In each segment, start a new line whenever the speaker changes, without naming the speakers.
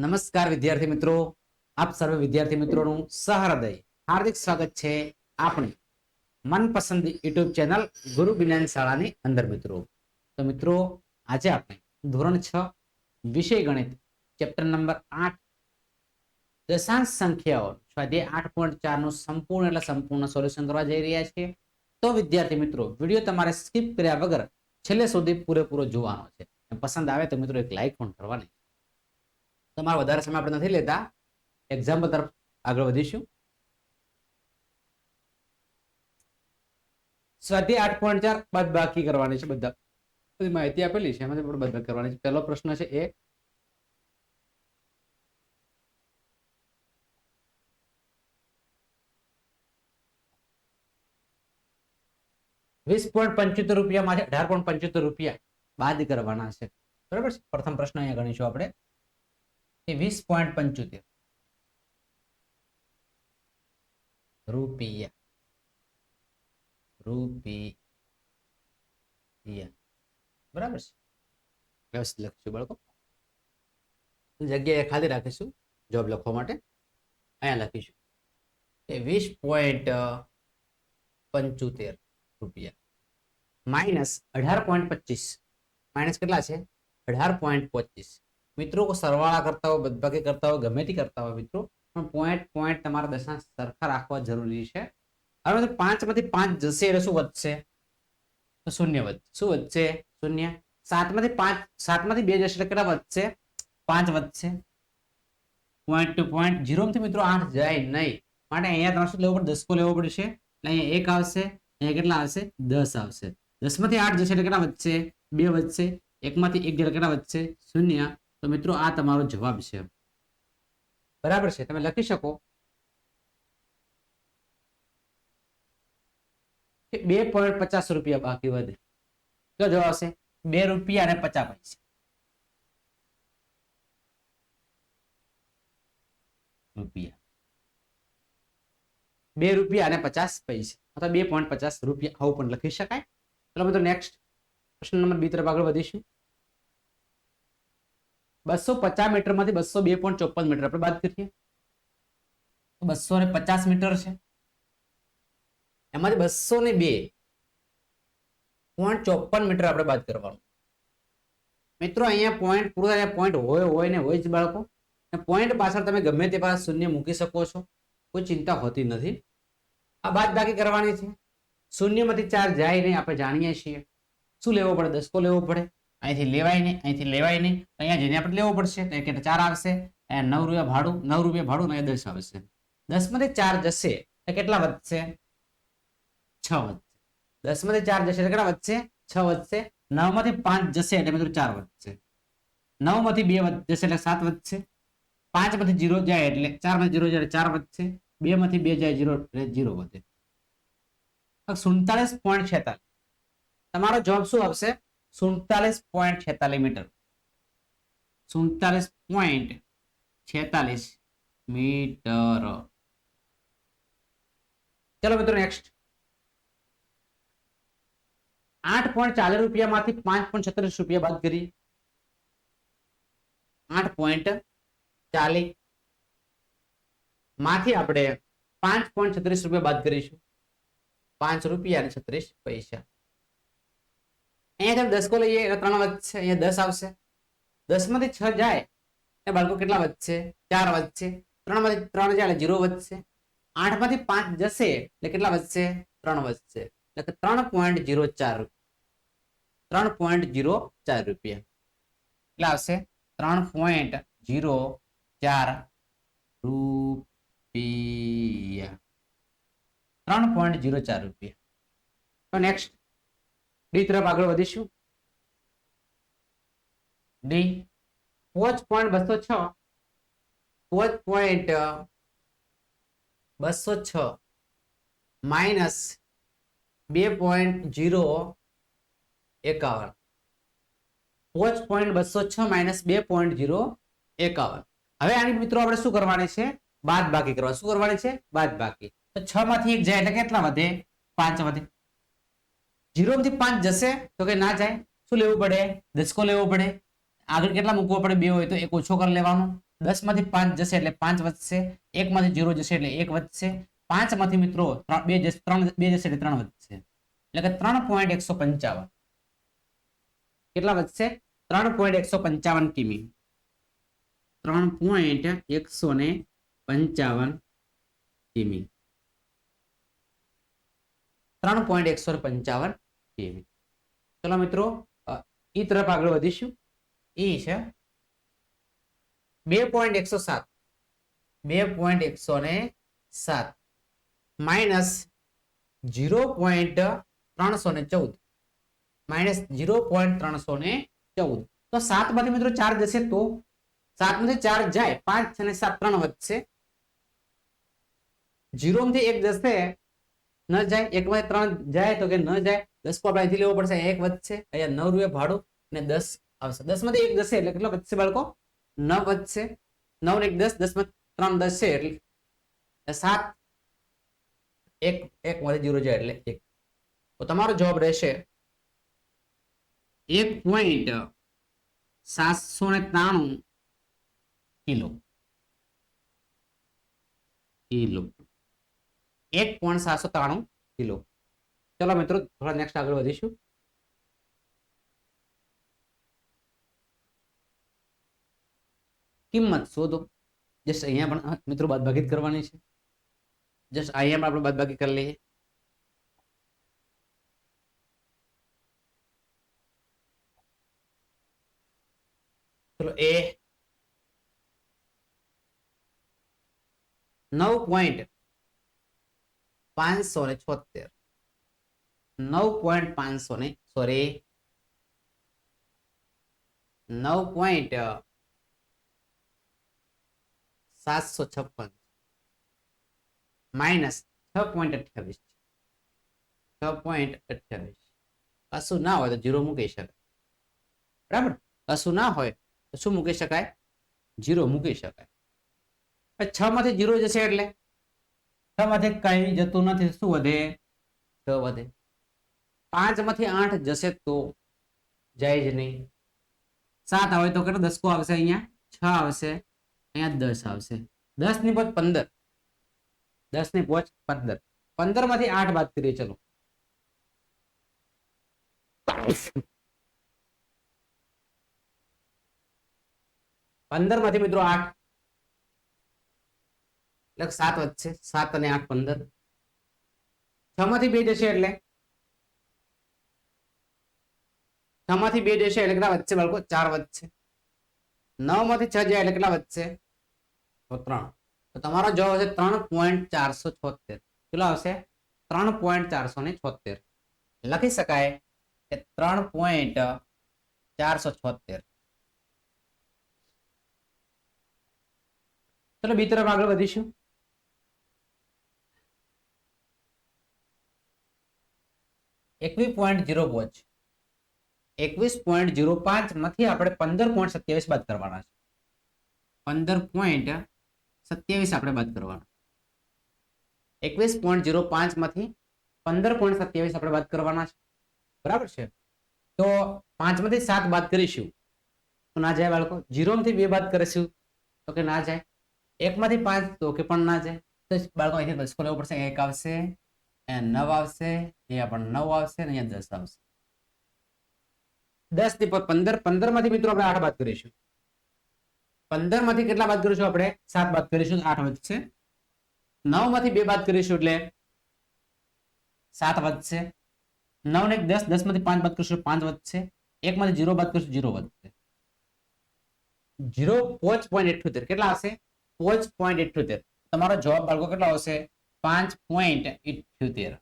નમસ્કાર વિદ્યાર્થી મિત્રો, આપ સર્વે વિદ્યાર્થી મિત્રોનું સહૃદય હાર્દિક સ્વાગત છે આપણી મનપસંદ યુટ્યુબ ચેનલ ગુરુ જ્ઞાન શાળાની અંદર. મિત્રો તો મિત્રો આજે આપણે ધોરણ 6 વિષય ગણિત ચેપ્ટર નંબર 8 દશાંશ સંખ્યાઓ સ્વાધ્યાય 8.4 નું સંપૂર્ણ સોલ્યુશન કરવા જઈ રહ્યા છીએ. તો વિદ્યાર્થી મિત્રો વિડીયો તમારે સ્કીપ કર્યા વગર છેલ્લે સુધી પૂરેપૂરો જોવાનો છે. પસંદ આવે તો મિત્રો એક લાઈક પણ કરવાની. તમારો વધારે સમય આપણે નથી લેતા, એક્ઝામ્પલ તરફ આગળ વધીશું. સ્વાધ્યાય 8.4 બાદબાકી કરવાની છે. બધા બધી માહિતી આપેલી છે, એમાંથી બાદબાકી કરવાની છે. પહેલો પ્રશ્ન છે એ 20.75 રૂપિયામાંથી 18.75 રૂપિયા બાદ કરવાના છે. બરાબર છે. પ્રથમ પ્રશ્ન અહીંયા ગણીશું આપણે. 20.75 રૂપિયા બરાબર છે. વ્યવસ્થિત લખીશું બાળકો, જગ્યાએ ખાલી રાખીશું જવાબ લખવા માટે. અહીંયા લખીશું 20.75 રૂપિયા માઇનસ 18.25. માઇનસ કેટલા છે? 18.25. મિત્રો સરવાળા કરતા હોય, બાદબાકી કરતા હોય, ગમે તે કરતા હોય મિત્રો, પણ પોઈન્ટ તમારા દશાંશ સરખા રાખવા જરૂરી છે. હવે 5 માંથી 5 જશે એટલે શું વધશે? તો શૂન્ય વધશે. શું વધશે? શૂન્ય. 7 માંથી 2 જશે એટલે કેટલા વધશે? 5 વધશે. પોઈન્ટ ટુ પોઈન્ટ 0 માંથી મિત્રો 8 જાય નહીં, માટે અહીંયા તમારે શું લેવું પડે? 10 લેવો પડશે. એટલે અહીંયા 1 આવશે, અહીંયા કેટલા આવશે? 10 આવશે. 10 માંથી 8 જશે એટલે કેટલા વધશે? 2 વધશે. 1 માંથી 1 એટલે કેટલા વધશે? શૂન્ય. તો મિત્રો આ તમારો જવાબ છે. બરાબર છે. તમે લખી શકો 2.50 રૂપિયા બાકી વધે. તો જવાબ આવશે 2 રૂપિયા અને 50 પૈસા. રૂપિયા 2 રૂપિયા અને 50 પૈસા અથવા 2.50 રૂપિયા આવું પણ લખી શકાય. ચલો મિત્રો નેક્સ્ટ પ્રશ્ન નંબર 2 તરફ આગળ વધીશું. 250 મીટર માંથી 202.54 મીટર આપણે બાદ કરીએ તો 250 મીટર છે, એમાંથી 202.54 મીટર આપણે બાદ કરવાનું. મિત્રો અહીંયા પોઈન્ટ પૂરો થાય, પોઈન્ટ હોય ને હોય જ બાળકો. પોઈન્ટ પાછળ તમે ગમે તે પાછળ શૂન્ય મૂકી શકો છો, કોઈ ચિંતા હોતી નથી. આ બાદબાકી કરવાની છે. શૂન્યમાંથી 4 જાય નહીં, આપણે જાણીએ છીએ. શું લેવો પડે? 10 લેવો પડે. અહીંથી લેવાય નહીં, અહીંથી લેવાય નહીં, અહીંયા જઈને આપણે લેવો પડશે. તો 4 આવશે, 9 રૂપિયા ભાડું, 9 રૂપિયા ભાડું, અને 10 આવશે. 10 માંથી 4 જશે તો કેટલા વધશે? 6 વધશે. 10 માંથી 4 જશે એટલે કેટલા વધશે? 6 વધશે. 9 માંથી 5 જશે એટલે મિત્રો 4 વધશે. 9 માંથી 2 જશે એટલે 7 વધશે. 5 માંથી 0 જાય એટલે 4 માંથી 0 જાય એટલે 4 વધશે. 2 માંથી 2 જાય 0 એટલે 0 વધે. 47.46 તમારો જવાબ શું આવશે? 47.46 મીટર. 47.46 મીટર. ચલો મિત્રો નેક્સ્ટ. 8.40 રૂપિયામાંથી 5.36 રૂપિયા બાદ કરી. 8.40 માંથી આપણે 5.36 રૂપિયા બાદ કરીશું. 5 રૂપિયા અને 36 પૈસા. અહીંયા 10 લઈએ એટલે 3 વધશે, અહીંયા 10 આવશે. 10 માંથી 6 જાય એટલે બાળકો કેટલા વધશે? 4 વધશે. 3 માંથી 3 જાય એટલે 0 વધશે. 8 માંથી 5 જશે એટલે કેટલા વધશે? 3 વધશે. એટલે 3.04 રૂપિયા. કેટલા આવશે? 3.04 રૂપિયા. 3.04 રૂપિયા. તો નેક્સ્ટ ડી તરફ આગળ વધીશું. D 5.206 minus 2.051. 5.206 માઇનસ 2.051. હવે આની મિત્રો આપણે શું કરવાની છે? બાદ બાકી કરવા. શું કરવાની છે? બાદ બાકી. તો 6 માંથી 1 જાય એટલે કેટલા વધે? 5 વધે. 0 માંથી 5 જશે તો કે ના જાય. શું લેવું પડે? 10 લેવો પડે. આગળ કેટલા મૂકવો પડે? 2 હોય તો 1 ઓછો કરી લેવાનો. 10 માંથી 5 જશે એટલે 5 વધશે, 1 માંથી 0 જશે એટલે 1 વધશે, 5 માંથી મિત્રો 2 જશે 2 જશે એટલે 3 વધશે, એટલે કે 3.155 કેટલા વધશે? 3.155 કિમી. 3.155 કિમી. 3.155 કિમી. ચલો મિત્રો ઈ તરફ આગળ વધીશું. ઈ છે 2.107 2.107 માઇનસ 0.314 માઇનસ 0.314. તો 7 માંથી મિત્રો 4 જશે તો 7 માંથી 4 જાય, 5 અને 7 3 વધશે. 0 માંથી 1 જશે ન જાય, 1 માંથી 3 જાય તો કે ન જાય, 10 को આપણે અહીંથી લેવો પડશે, 1 વધશે, અહીંયા 9 રૂપિયા ભાડું અને 10 આવશે. 10 માંથી 1 જશે એટલે કેટલો વધશે બાળકો? 9 વધશે. 9 ને 1 10, 10 માં 3 10 છે એટલે 7, 1 માંથી 0 જાય એટલે 1. તો તમારો જવાબ રહેશે 1.793 કિલો. 1.793 કિલો. ચલો મિત્રો થોડા નેક્સ્ટ આગળ વધીશું. કિંમત શોધો. જસ્ટ અહીંયા પણ મિત્રો બાદબાકી કરવાની છે. જસ્ટ અહીંયા પણ આપણે બાદબાકી કરી લઈએ. ચલો એ 9.576 9.756 માઇનસ 6.28 કશું ના હોય તો 0 મૂકી શકાય. બરાબર, કશું ના હોય તો શું મૂકી શકાય? 0 મૂકી શકાય. 6 માંથી 0 જશે એટલે 6 માંથી કઈ જતું નથી, શું વધે? 6 વધે. 5 માંથી 8 જશે તો જાય જ નહીં. 7 આવે તો કેટલો 10 કો આવશે? અહીંયા 6 આવશે, અહીંયા 10 આવશે. 10 ની પોચ 15, 10 ની પોચ 15. 15 માંથી 8 બાદ કરીએ. ચલો 15 માંથી મિત્રો 8 એટલે 7 વધશે. 7 અને 8 15. 6 માંથી 2 જશે એટલે 6 માંથી 2 જશે એટલે કેટલા વધશે બાળકો? 4 વધશે. 9 માંથી 6 જાય એટલે કેટલા વધશે? તો 3. તો તમારો જવાબ હશે 3.476. કેટલો આવશે? 3.476 લખી શકાય કે 3.476. ચલો બી તરફ આગળ વધીશું. .05 21.05 માંથી આપણે 15.27 બાદ કરવાના છે. 15.27 આપણે બાદ કરવાના. 21.05 માંથી 15.27 આપણે બાદ કરવાના છે. બરાબર છે. તો 5 માંથી 7 બાદ કરીશું તો ના જાય બાળકો. 0 માંથી 2 બાદ કરીશું તો કે ના જાય. 1 માંથી 5 તો કે પણ ના જાય. તો બાળકો અહીંથી 10 લેવો પડશે. 1 આવશે, 9 આવશે, અહીંયા પણ 9 આવશે અને અહીંયા 10 આવશે. 10 થી 15, 15 માંથી મિત્રો આપણે 8 બાદ કરીશું. 15 માંથી કેટલા બાદ કરીશું? આપણે 7 બાદ કરીશું, 8 વધશે. 9 માંથી 2 બાદ કરીશું એટલે 7 વધશે. 9 ને 10, 10 માંથી 5 બાદ કરીશું 5 વધશે. 1 માંથી 0 બાદ કરીશું 0 વધશે. 0.78 કેટલા હશે? 5.78. તમારો જવાબ બાળકો કેટલો આવશે? 5.78.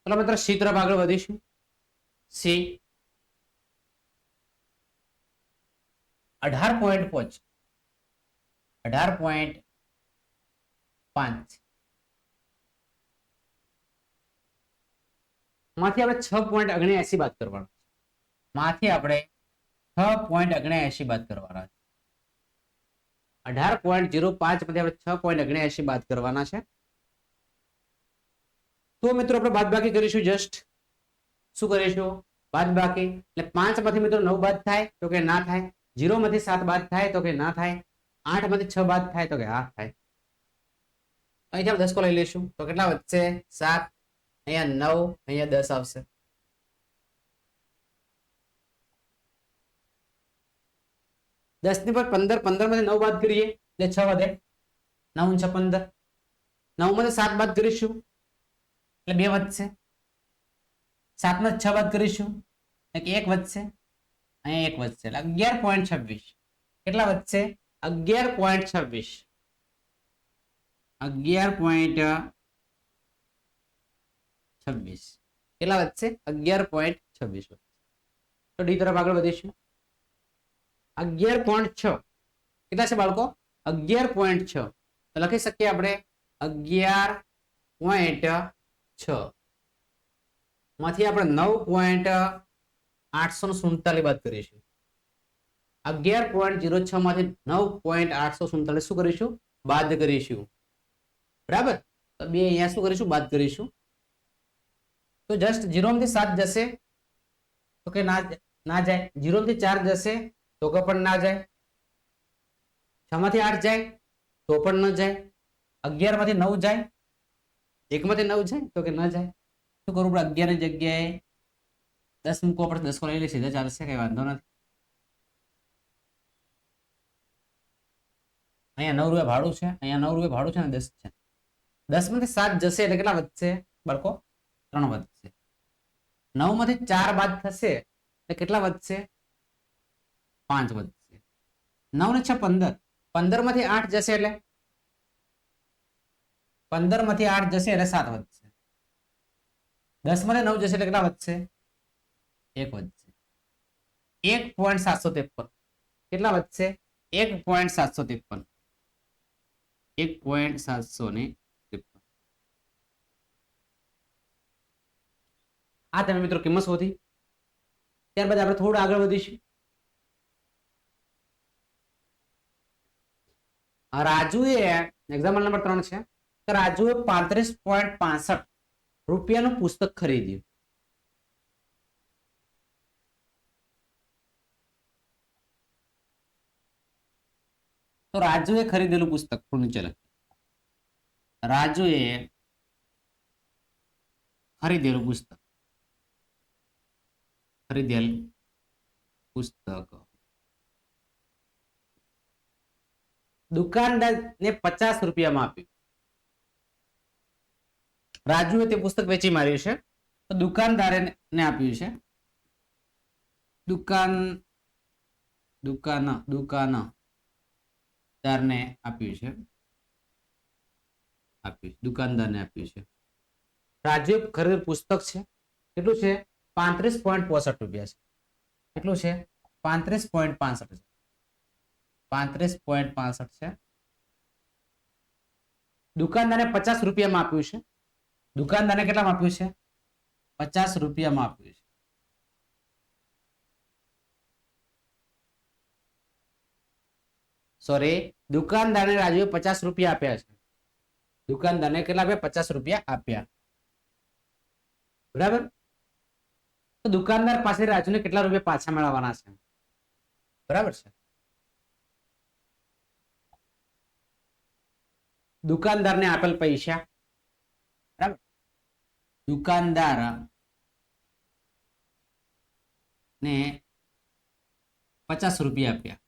ચલો મિત્રો સી તરફ આગળ વધીશું. સી 18.5 માંથી આપણે 6.79 બાદ કરવાના. માંથી આપણે 6.79 બાદ કરવાના. 18.05 માંથી આપણે 6.79 બાદ કરવાના છે. તો મિત્રો આપણે બાદબાકી કરીશું. જસ્ટ શું કરીશું? બાદબાકી એટલે 5 માંથી મિત્રો 9 બાદ થાય તો કે ના થાય. 0 માંથી 7 બાદ થાય તો કે ના થાય, 8 માંથી 6 બાદ થાય તો કે હા થાય. અહીંથી આપણે 10 લઈ લઈશું તો કેટલા વધશે? 7, અહીંયા 9, અહીંયા 10 આવશે. દસ ની પર 15, 15 માંથી 9 બાદ કરીએ એટલે 6 વધે, 9 6 15, 9 માંથી 7 બાદ કરીશું એટલે 2 વધશે, 7 માંથી 6 બાદ કરીશું એટલે 1 વધશે, અહીંયા 1 વધશે એટલે 11.26. કેટલા વધશે? 11.26. 11.26 કેટલા વધશે? 11.26. તો ડી તરફ આગળ વધીશું. 11.6 કેટલા છે બાળકો? 11.6. તો લખી શકીએ આપણે 11.6 માંથી આપણે 9.847 બાદ કરીશું. 11.06 માંથી 9.847 શું કરીશું? બાદ કરીશું. બરાબર? તો બે અહીંયા શું કરીશું? બાદ કરીશું. તો જસ્ટ 0 માંથી 7 જશે તો કે ના જાય, 0 માંથી 4 જશે તો કે પણ ના જાય, 6 માંથી 8 જાય તો પણ ન જાય, 11 માંથી 9 જાય, 1 માંથી 9 જાય તો કે ન જાય. શું કરવું પડે? 11 ની જગ્યાએ 10 મૂકવો પડે. 10 લઈ લે સીધા ચાલશે, કઈ વાંધો નથી. અહીંયા 9 રૂપિયા ભાડું છે, અહીંયા 9 રૂપિયા ભાડું છે ને 10 છે. 10 માંથી 7 જશે એટલે કેટલા વધશે બાળકો? 3 વધશે. 9 માંથી 4 બાદ થશે એટલે કેટલા વધશે? 5 વધશે. 9 ને 6 15, 15 માંથી 8 જશે એટલે 15 માંથી 8 જશે એટલે 7 વધશે. 10 માંથી 9 જશે એટલે કેટલા વધશે? 1 વધશે. 1.753 કેટલા વધશે? 1.753. 1.753. આ તમે મિત્રો કિંમત શોધી. ત્યારબાદ આપણે થોડું આગળ વધીશું. રાજુએ એક્ઝામ્પલ નંબર 3 છે કે રાજુએ 35.65 રૂપિયાનું પુસ્તક ખરીદ્યું. તો રાજુએ ખરીદેલું પુસ્તક નીચે લખીએ. રાજુએ ખરીદેલું પુસ્તક, ખરીદેલ પુસ્તક દુકાનદારને 50 રૂપિયામાં આપ્યું. રાજુએ તે પુસ્તક વેચી માર્યું છે તો દુકાનદારે આપ્યું છે. દુકાનદારને આપ્યું છે, દુકાનદારને આપ્યું છે. રાજુએ ખરીદેલ પુસ્તક છે કેટલું છે? 35.65 રૂપિયા છે. કેટલું છે? 35.65 છે. 35.65 છે. દુકાનદારને 50 રૂપિયામાં આપ્યું છે. દુકાનદારને કેટલામાં આપ્યું છે? 50 રૂપિયામાં આપ્યું છે. સોરી, દુકાનદારને રાજુએ 50 રૂપિયા આપ્યા છે. દુકાનદારને કેટલા આપ્યા? 50 રૂપિયા આપ્યા. બરાબર? તો દુકાનદાર પાસે રાજુને કેટલા રૂપિયા પાછા મેળવવાના છે? બરાબર છે? દુકાનદારને આપેલ પૈસા, બરાબર, દુકાનદાર ને 50 રૂપિયા આપ્યા.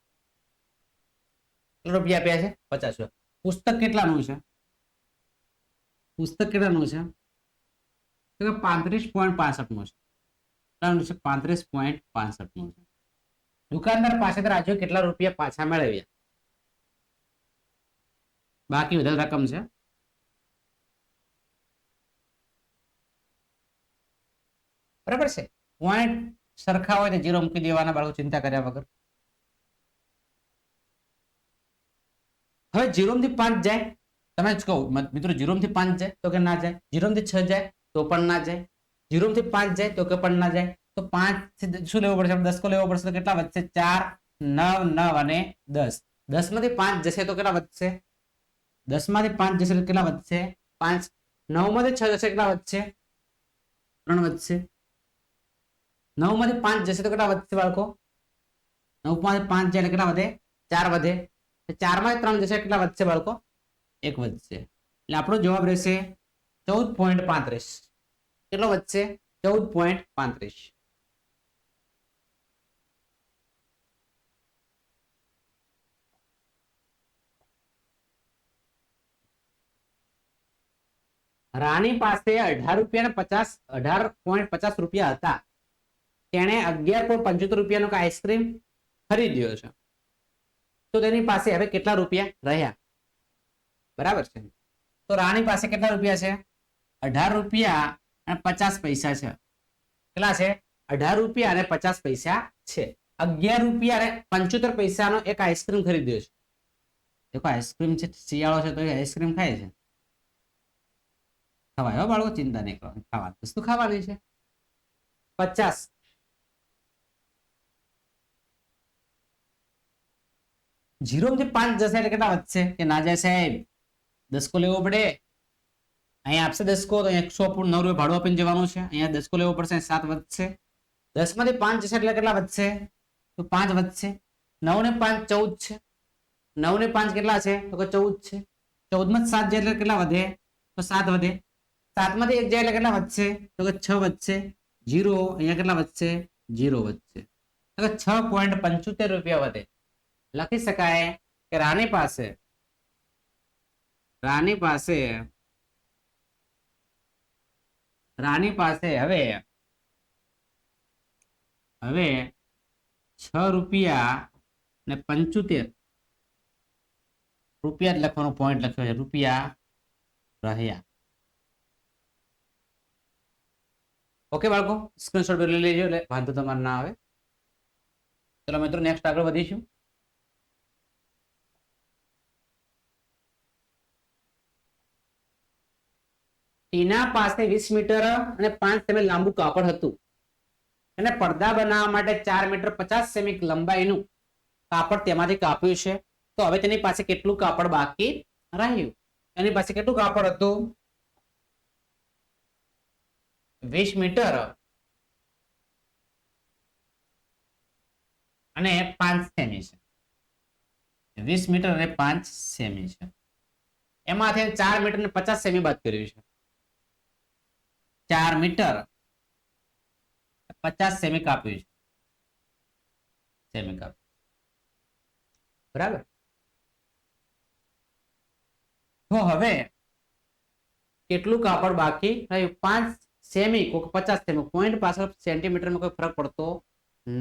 કેટલા રૂપિયા આપ્યા છે? 50. પુસ્તક કેટલાનું છે? પુસ્તક કેટલાનું છે? 35.65 નું છે. 35.65 નું છે. દુકાનદાર પાસેથી રાજુએ કેટલા રૂપિયા પાછા મેળવ્યા? બાકી વધેલ રકમ છે. બરાબર છે? પોઈન્ટ સરખા હોય તો 0 મૂકી દેવાના બાળકો, ચિંતા કર્યા વગર. હવે 0 થી 5 જાય, તમે જ કહો મિત્રો, 0 થી 5 જાય તો કે ના જાય, 0 થી 6 જાય તો પણ ના જાય, 0 થી 5 જાય તો કે પણ ના જાય. તો 5 શું લેવું પડશે? 10 કો લેવો પડશે તો કેટલા વધશે? 4, 9, 9 અને 10. 10 માંથી 5 જશે તો કેટલા વધશે? 10 માંથી 5 જશે તો કેટલા વધશે? 5. 9 માંથી 6 જશે કેટલા વધશે? 3 વધશે. 9 માંથી 5 જશે તો કેટલા વધશે બાળકો? 9 9 માં 5 જાય એટલે કેટલા વધે? 4 વધે. 4 માં 3 જશે કેટલા વધશે બાળકો? 1 વધશે. એટલે આપણો જવાબ રહેશે 14.35. કેટલો વધશે? 14.35. રાણી પાસે 18.50 રૂપિયા હતા. તેણે 11.75 રૂપિયાનો આઈસ્ક્રીમ ખરીદ્યો છે. તો તેની પાસે હવે કેટલા રૂપિયા રહ્યા? બરાબર છે. તો રાણી પાસે કેટલા રૂપિયા છે? 18 રૂપિયા અને 50 પૈસા છે. કેટલા છે? 18 રૂપિયા અને 50 પૈસા છે. 11 રૂપિયા અને 75 પૈસાનો એક આઈસ્ક્રીમ ખરીદ્યો છે. દેખો આઈસ્ક્રીમ છે, શિયાળો છે તો આઈસ્ક્રીમ ખાય છે. ખવાય હો બાળકો, ચિંતા નહીં કરો, ખાવાની વસ્તુ ખાવાની છે. 50 0 માંથી 5 જશે એટલે કેટલા વધશે? કે ના જાય સાહેબ, 10 કો લેવો પડે. અહીંયા આપશે 10 કો તો 109 રૂપિયા ભાડું આપીને જવાનું છે. અહીંયા 10 કો લેવો પડશે, 7 વધશે. 10 માંથી 5 જશે એટલે કેટલા વધશે? તો 5 વધશે. 9 ને 5 14 છે. 9 ને 5 કેટલા છે? તો કે 14 છે. 14 માં 7 જાય એટલે કેટલા વધે? તો 7 વધે. 7 માંથી 1 જાય એટલે કેટલા વધશે? તો કે 6 વધશે. 0 અહીંયા કેટલા વધશે? 0 વધશે. તો કે 6.75 રૂપિયા વધે. લખી શકાય કે રાણી પાસે હવે 6 રૂપિયા ને 75 રૂપિયા જ લખવાનો પોઈન્ટ લખ્યો છે. રૂપિયા રહ્યા. ઓકે બાળકો, સ્ક્રીનશોટ લઈ લેજો એટલે વાંધો તમારે ના આવે. ચલો મિત્રો, નેક્સ્ટ આગળ વધીશું. ટીના પાસે 20 મીટર અને 5 સેમી લાંબુ કાપડ હતું. અને પડદા બનાવવા માટે 4 મીટર 50 સેમી લંબાઈનું કાપડ તેમાંથી કાપ્યું છે. તો હવે તેની પાસે કેટલું કાપડ બાકી રહ્યું? એની પાસે કેટલું કાપડ હતું? 20 મીટર અને 5 સેમી છે. 20 મીટર અને 5 સેમી છે. એમાંથી 4 મીટર ને 50 સેમી બાદ કર્યું છે. 4 મીટર 50 સેમી કાપ્યું છે. સેમી કાપ્યું. બરાબર. તો હવે કેટલું કાપડ બાકી રહ્યું? 5 સેમી કોક 50 સેમી. પોઈન્ટ પાછળ સેન્ટીમીટરમાં કોઈ ફરક પડતો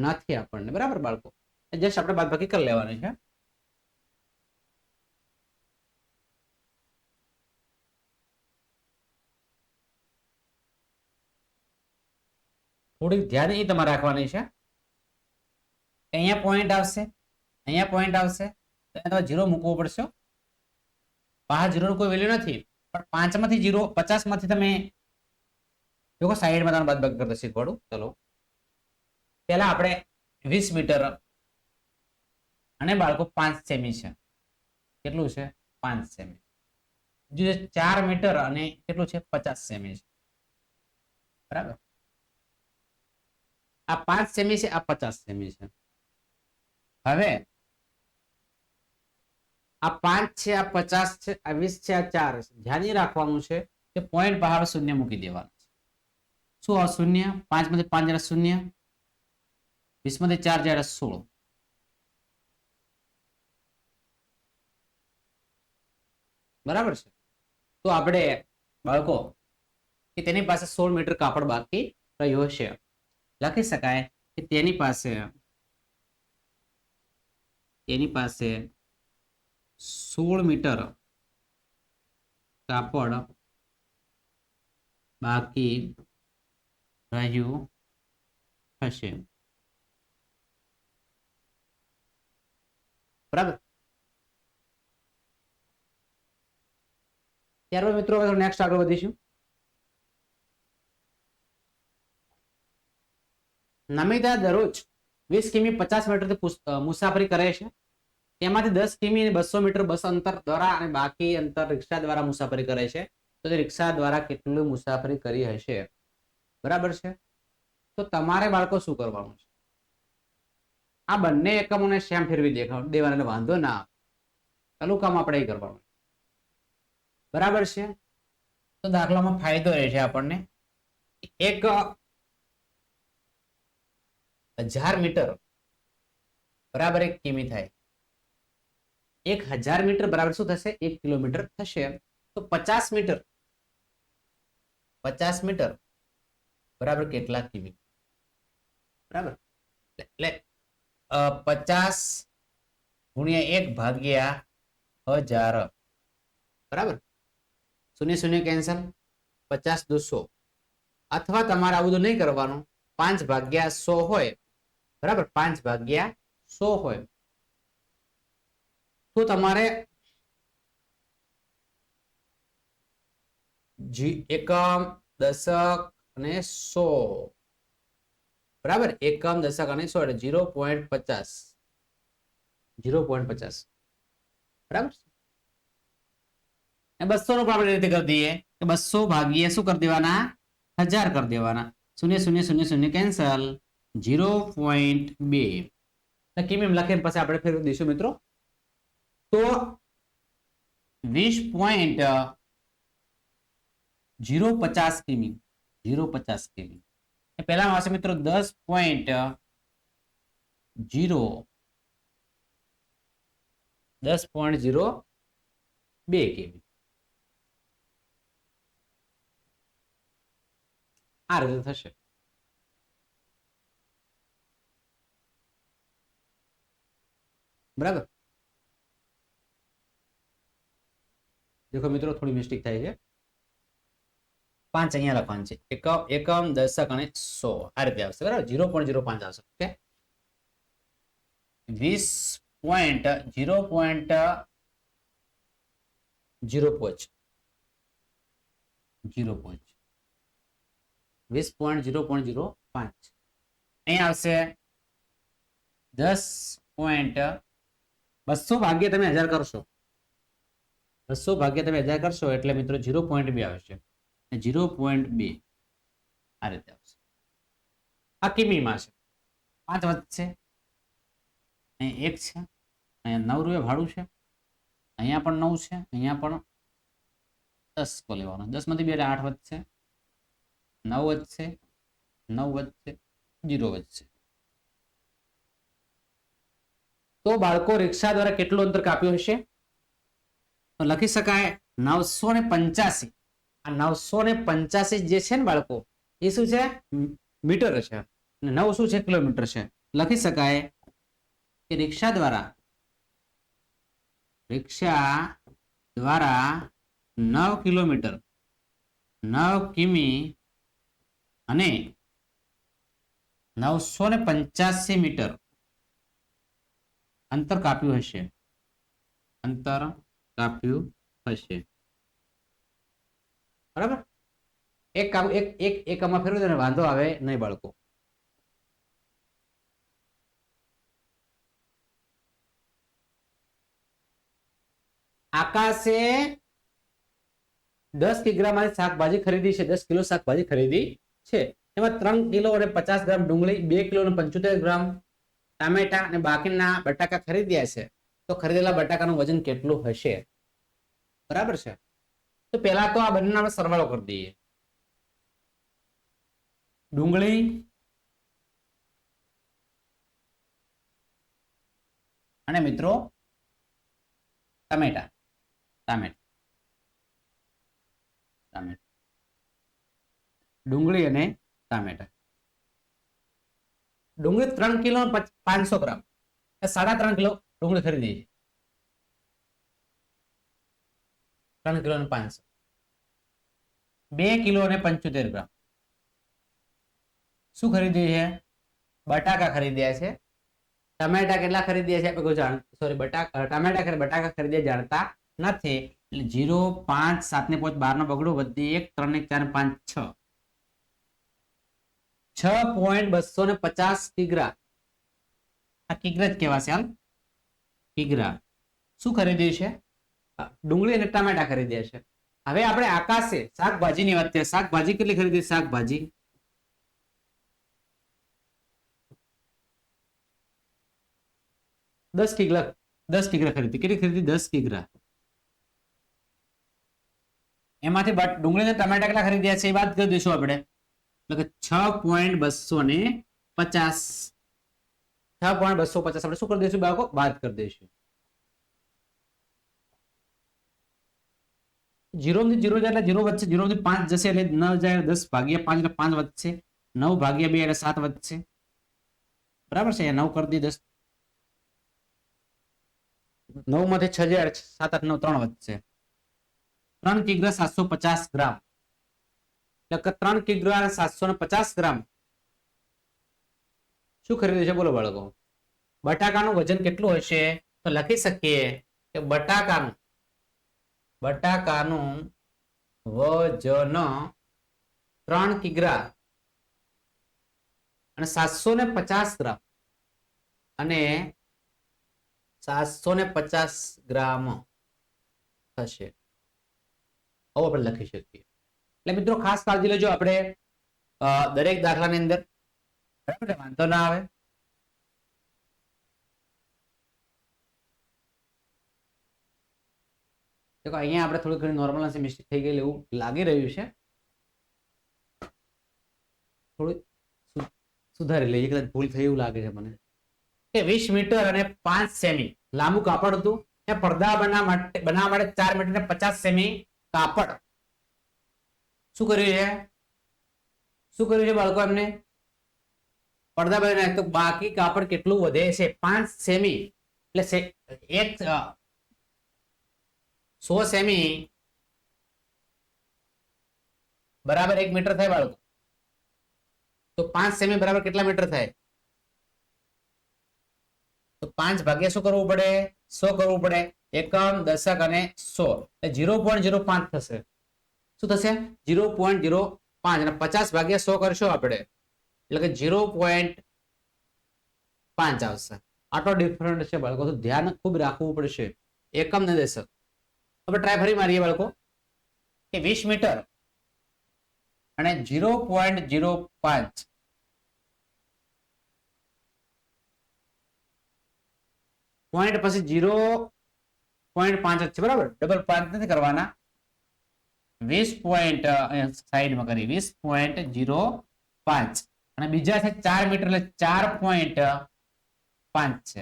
નથી આપણને. બરાબર બાળકો, જસ્ટ આપણે બાદબાકી કરી લેવાની છે. થોડીક ધ્યાન એ તમારે રાખવાની છે. અહીંયા પોઈન્ટ આવશે, અહીંયા પોઈન્ટ આવશે, તો તમારે 0 મૂકવો પડશે. 5 0 કોઈ વેલ્યુ નથી, પણ 5 માંથી 0, 50 માંથી તમે देखो साइड में बात करते શીખવાડું. ચલો પહેલા આપણે 20 મીટર અને બાળકો 5 સેમી છે. કેટલું છે? 5 સેમી. જે 4 મીટર અને કેટલું છે? 50 સેમી છે. બરાબર. આ 5 સેમી છે, આ 50 સેમી છે. હવે આ 5 છે, આ 50 છે, આ 20 છે, આ 4 છે. ધ્યાન રાખવાનું છે કે પોઈન્ટ બહાર શૂન્ય મૂકી દેવાનું. શું આ શૂન્ય? 5 માંથી 5 જરા શૂન્ય, 20 માંથી 4 જરા 16. બરાબર છે. તો આપણે બાળકો કે તેની પાસે 16 મીટર કાપડ બાકી રહ્યો છે. લખી શકાય કે તેની પાસે 16 મીટર કાપડ બાકી રહ્યું હશે. બરાબર. ત્યારબાદ મિત્રો નેક્સ્ટ આગળ વધીશું. નમિતા દરરોજ 20 કિમી 50 મીટરથી મુસાફરી કરે છે. તેમાંથી 10 કિમી અને 200 મીટર બસ અંતર દ્વારા અને બાકી અંતર રિક્ષા દ્વારા મુસાફરી કરે છે. તો તે રિક્ષા દ્વારા કેટલું મુસાફરી કરી હશે? બરાબર છે. તો તમારે બાળકો શું કરવાનું છે? આ બંને એકમોને સેમ ફેરવી દેવાના એટલે વાંધો ના આવે. પેલું કામ આપણે એ કરવાનું. બરાબર છે. તો દાખલામાં ફાયદો એ છે આપણને, 1000 મીટર બરાબર 1 કિમી થાય. 1000 મીટર બરાબર શું થશે? 1 કિલોમીટર થશે. તો 50 મીટર બરાબર કેટલા કિમી? બરાબર, એટલે 50 ગુણ્યા 1 ભાગ્યા 1000. બરાબર, શૂન્ય શૂન્ય કેન્સલ, 50 દુ 100. અથવા તમારે આવું બધું નહીં કરવાનું, 5 ભાગ્યા 100 હોય, બરાબર, 5 ભાગ્યા 100 હોય તો તમારે એકમ, દશક અને 100, બરાબર, એકમ, દશક અને 100 એટલે 0.50, 0.50, બરાબર. 200 નો પણ આપણે રીતે કરી દઈએ કે 200 ભાગ્યા શું કરી દેવાના? 1000 કરી દેવાના. શૂન્ય શૂન્ય શૂન્ય શૂન્ય કેન્સલ, 0.2 કિમી લખીને પછી આપણે ફેરવી દઈશું મિત્રો. તો 20.050 કિમી, 050 કિમી. પહેલા આવશે મિત્રો 10.02 કિમી. આ રીતે થશે. બરાબર, દેખો મિત્રો થોડી મિસ્ટેક થાય છે. 5 અહીંયા લખવાનું છે. એકમ, દશક અને 100 આ રીતે આવશે. બરાબર, 0.05 આવશે. ઓકે, 20.0.05 20.0.05 અહીંયા આવશે 10.200 ભાગ્યા તમે 1000 કરશો, 200 ભાગ્યા તમે 1000 કરશો એટલે મિત્રો 0.2 આવશે. 0.2 આ રીતે આવશે. આ કિમીમાં છે. 5 વધશે, અહીં 1 છે, અહીંયા 9 રૂપિયા ભાડું છે, અહીંયા પણ 9 છે, અહીંયા પણ 10 કો લેવાનો. 10 માંથી 2 8 વધશે, 9 વધશે, 9 વધશે, 0 વધશે. તો બાળકો રિક્ષા દ્વારા કેટલું અંતર કાપ્યું હશે? તો લખી શકાય 985. આ 985 જે છે ને બાળકો, એ શું છે? મીટર છે. અને 9 શું છે? કિલોમીટર છે. લખી શકાય કે રિક્ષા દ્વારા 9 કિલોમીટર, 9 કિમી અને 985 મીટર અંતર કાપ્યું હશે. અંતર કાપ્યું હશે. બરાબર, એકમાં ફેરવી દો, વાંધો આવે નહીં બાળકો. આકાશે 10 કિલોગ્રામ શાકભાજી ખરીદી છે. 10 કિલો શાકભાજી ખરીદી છે. એમાં 3 કિલો અને 50 ગ્રામ ડુંગળી, 2 કિલો અને 75 ગ્રામ ટામેટા અને બાકીના બટાકા ખરીદ્યા છે. તો ખરીદેલા બટાકાનું વજન કેટલું હશે? બરાબર છે. તો પહેલા તો આ બંનેનો સરવાળો કરી દઈએ. ડુંગળી અને મિત્રો ટામેટા, ડુંગળી અને ટામેટા. ડુંગળી 3 કિલો 500 ગ્રામ, 3.5 કિલો ડુંગળી ખરીદી છે. 3 કિલો અને 500, 2 કિલો અને 75 ગ્રામ શું ખરીદ્યું છે? બટાકા ખરીદ્યા છે. ટમેટા કેટલા ખરીદ્યા છે? સોરી, બટાકા ખરીદ્યા જાણતા નથી. એટલે 0, 5, 7 ને 5 12 નો બગડો, વધી 1, 3 ને 4 5 6, 6.250 કિગ્રા. આ કિગ્રા જ કહેવાશે. હાલ, કિગ્રા શું ખરીદ્યું છે? ડુંગળી અને ટામેટા ખરીદ્યા છે. હવે આપણે આકાશે શાકભાજીની વાત કરીએ. શાકભાજી કેટલી ખરીદી? શાકભાજી 10 કિગ્રા ખરીદી. કેટલી ખરીદી? 10 કિગ્રા. એમાંથી ડુંગળી અને ટમેટા કેટલા ખરીદ્યા છે એ વાત કરી દઈશું આપણે. એટલે કે 6.250 6.250 આપણે શું કરી દઈશું બાળકો? બાદ કરી દઈશું. 0 થી 0 જાય એટલે 0 વધશે, 0 થી 5 જશે એટલે 9 જાય, 10 ભાગ્યા 5 એટલે 5 વધશે, 9 ભાગ્યા 2 એટલે 7 વધશે. બરાબર છે? 9 કરી દી 10, 9 માંથી 6 જાય 7 8 9 3 વધશે. 3 કિગ્રા 750 ગ્રામ. એટલે કે 3 કિગ્રા 750 ગ્રામ શું ખરીદ્યું છે? બોલો બાળકો. બટાકાનું વજન કેટલું હશે? તો લખી શકીએ કે બટાકાનું વજન 3 કિગ્રા અને 750 ગ્રામ અને 750 ગ્રામ થશે. આવું આપણે લખી શકીએ. એટલે મિત્રો ખાસ કાળજી લેજો આપણે દરેક દાખલાની અંદર. બરાબર, વાંધો ના આવે. देखो અહીંયા આપણે થોડી ઘણી નોર્મલ મિસ્ટેક થઈ ગયેલી એવું લાગી રહ્યું છે. થોડી સુધારી લઈએ, કદાચ ભૂલ થઈ એવું લાગે છે મને. કે 20 મીટર અને 5 સેમી લાંબુ કાપડ હતું. એ પડદા બનાવવા માટે 4 મીટર ને 50 સેમી કાપડ શું કર્યું છે બાળકો? એમને પડદા બનાવ્યા. તો બાકી કાપડ કેટલું વધે છે? 5 સેમી. એટલે એક 100 સેમી બરાબર 1 મીટર થાય બાળકો. તો 5 સેમી બરાબર કેટલા મીટર થાય? તો 5 ભાગ્યા શું કરવું પડે? 100 કરવું પડે. એકમ, દશક અને 100 એટલે 0.05 થશે. શું થશે? 0.05 અને 50 ભાગ્યા 100 કરશો આપણે એટલે કે 0.5 આવશે. આટલો ડિફરન્ટ છે બાળકો, તો ધ્યાન ખૂબ રાખવું પડશે. એકમ ને દશક. હવે ટ્રાય ફરી મારીએ બાળકો કે 20 મીટર અને 0.05 પોઈન્ટ પછી 0.5 છે બરાબર. ડબલ 5 નથી કરવાના. 20 સાઈડમાં કરી 20.05 અને બીજા છે 4 મીટર એટલે 4.5 છે.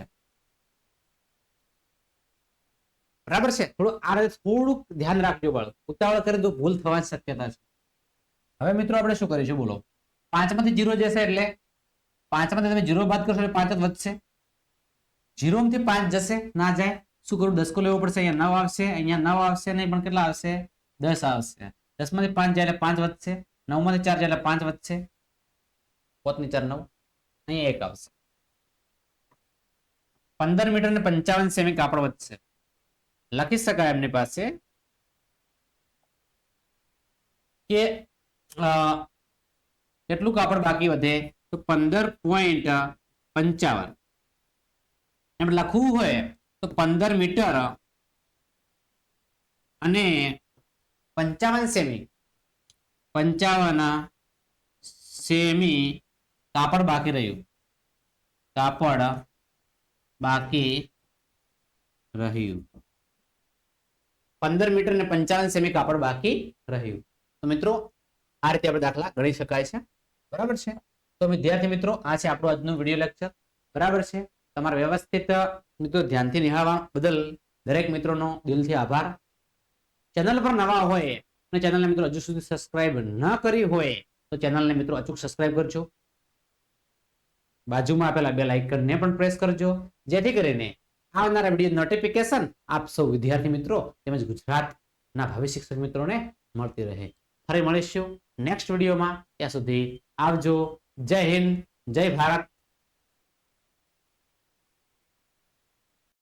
બરાબર છે? થોડુંક ધ્યાન રાખજો બાળકો. ઉતાવળ કરે તો ભૂલ થવાની શક્યતા છે. હવે મિત્રો આપણે શું કરીશું બોલો? 5 માંથી 0 જશે એટલે 5 માંથી તમે 0 બાદ કરશો એટલે 5 જ વધશે. 0 માંથી 5 જશે, ના જાય. શું કરું? 10 લેવો પડશે. અહીંયા 9 આવશે, અહીંયા 9 આવશે નહીં પણ કેટલા આવશે? 10 આવશે. 10 માંથી 5 જાય એટલે 5 વધશે. 9 માંથી 4 જાય એટલે 5 વધશે. 5 ની 4 9, અહીંયા 1 આવશે. 15 મીટર ને 55 સેમી કાપડ વધશે. લખી શકાય એમની પાસે કે કેટલું કાપડ બાકી વધે? તો 15.55. એમ લખવું હોય તો 15 મીટર અને 55 સેમી 55 સેમી કાપડ બાકી રહ્યું. 15 મીટર અને 55 સેમી કાપડ બાકી રહ્યું. તો મિત્રો આ રીતે આપણે દાખલા ગણી શકાય છે. બરાબર છે? તો વિદ્યાર્થી મિત્રો આ છે આપણું આજનું વિડીયો લેક્ચર. બરાબર છે? તમારા વ્યવસ્થિત મિત્રો ધ્યાનથી નિહાળવા બદલ દરેક મિત્રોનો દિલથી આભાર. ચેનલ પર નવા હોય અને ચેનલને મિત્રો હજુ સુધી સબસ્ક્રાઇબ ન કરી હોય તો ચેનલને મિત્રો અચૂક સબસ્ક્રાઇબ કરજો. બાજુમાં આપેલા બેલ આઇકનને પણ પ્રેસ કરજો, જેથી કરીને આવનારા વિડીયો નોટિફિકેશન આપ સૌ વિદ્યાર્થી મિત્રો તેમજ ગુજરાતના ભાવિ શિક્ષક મિત્રોને મળતી રહે. ફરી મળીશું નેક્સ્ટ વિડીયોમાં. ત્યાં સુધી આવજો. જય હિન્દ, જય ભારત,